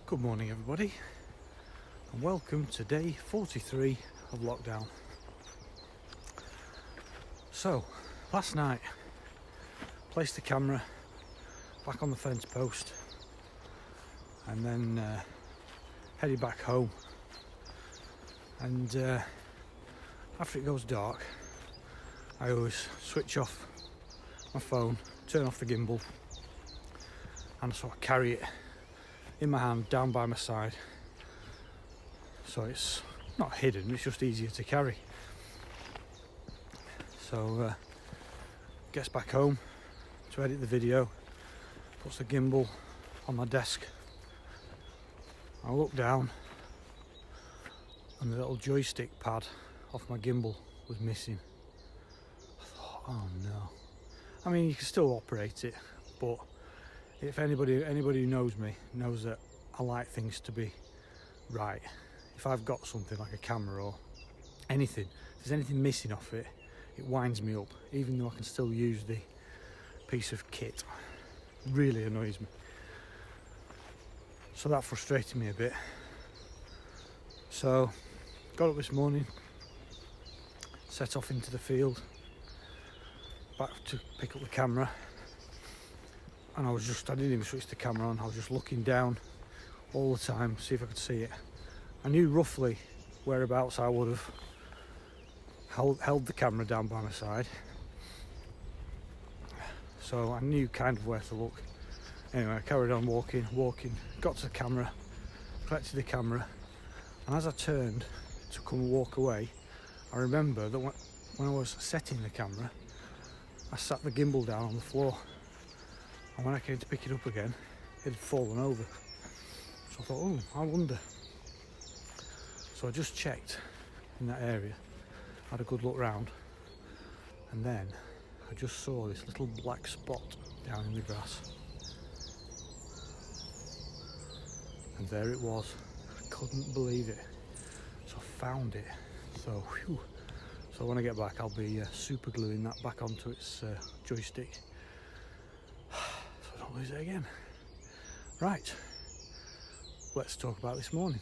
Good morning everybody, and welcome to day 43 of lockdown. So, last night, placed the camera back on the fence post and then headed back home. And after it goes dark, I always switch off my phone, turn off the gimbal, and sort of carry it in my hand down by my side, so it's not hidden, it's just easier to carry. So gets back home to edit the video, puts the gimbal on my desk. I look down and the little joystick pad off my gimbal was missing. I thought, oh no. I mean, you can still operate it, but if anybody who knows me knows that I like things to be right. If I've got something like a camera or anything, if there's anything missing off it, it winds me up, even though I can still use the piece of kit. It really annoys me. So that frustrated me a bit. So got up this morning, set off into the field, back to pick up the camera. And I didn't even switch the camera on, I was just looking down all the time, see if I could see it. I knew roughly whereabouts I would have held the camera down by my side. So I knew kind of where to look. Anyway, I carried on walking, got to the camera, collected the camera, and as I turned to come and walk away, I remember that when I was setting the camera, I sat the gimbal down on the floor. And when I came to pick it up again, it had fallen over. So I thought, oh, I wonder. So I just checked in that area, had a good look round, and then I just saw this little black spot down in the grass. And there it was. I couldn't believe it. So I found it. So, whew. So when I get back, I'll be super gluing that back onto its joystick. Don't lose it again. Right, let's talk about this morning.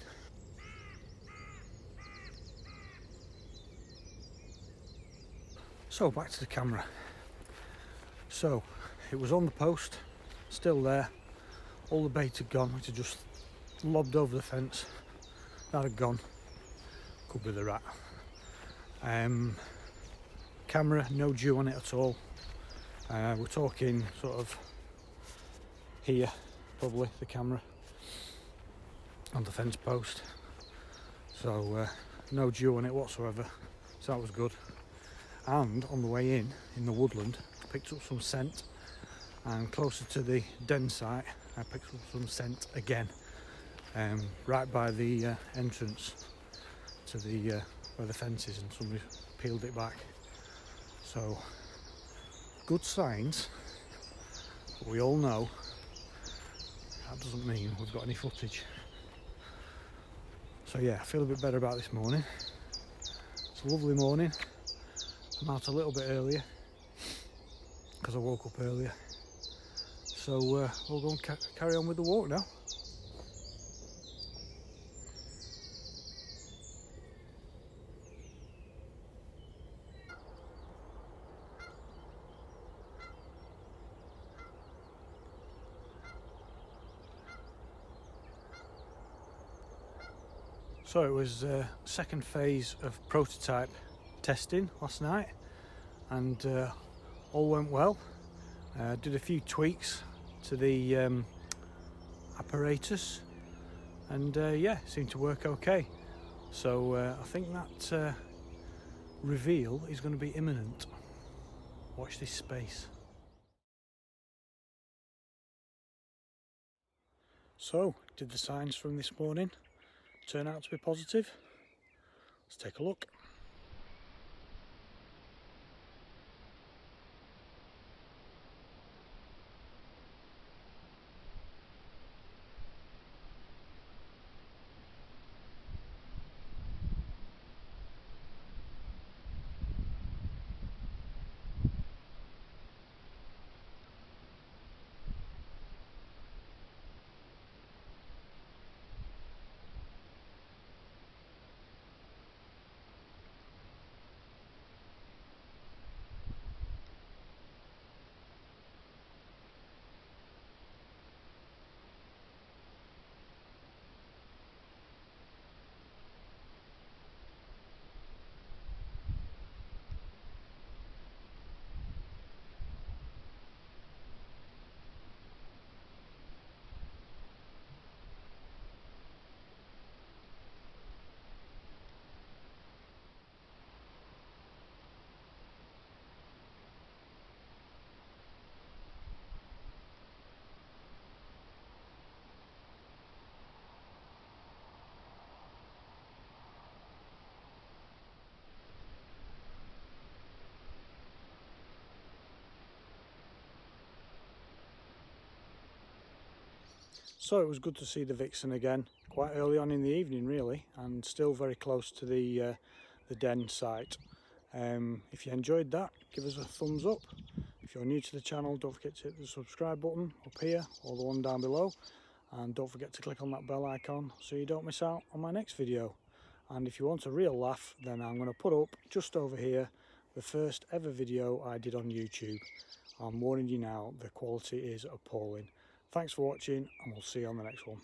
So back to the camera. So it was on the post, still there. All the bait had gone, which had just lobbed over the fence. That had gone. Could be the rat. Camera, no dew on it at all. We're talking sort of here, probably, the camera on the fence post. So no dew on it whatsoever, so that was good. And on the way in the woodland, I picked up some scent, and closer to the den site I picked up some scent again, right by the entrance to the where the fence is, and somebody peeled it back. So good signs, but we all know that doesn't mean we've got any footage. So yeah, I feel a bit better about this morning. It's a lovely morning. I'm out a little bit earlier because I woke up earlier. So we'll go and carry on with the walk now. So it was second phase of prototype testing last night, and all went well. Did a few tweaks to the apparatus, and yeah, seemed to work okay. So I think that reveal is going to be imminent. Watch this space. So, did the signs from this morning turn out to be positive? Let's take a look. So it was good to see the Vixen again, quite early on in the evening really, and still very close to the den site. If you enjoyed that, give us a thumbs up. If you're new to the channel, don't forget to hit the subscribe button up here or the one down below, and don't forget to click on that bell icon so you don't miss out on my next video. And if you want a real laugh, then I'm going to put up just over here the first ever video I did on YouTube. I'm warning you now, the quality is appalling. Thanks for watching, and we'll see you on the next one.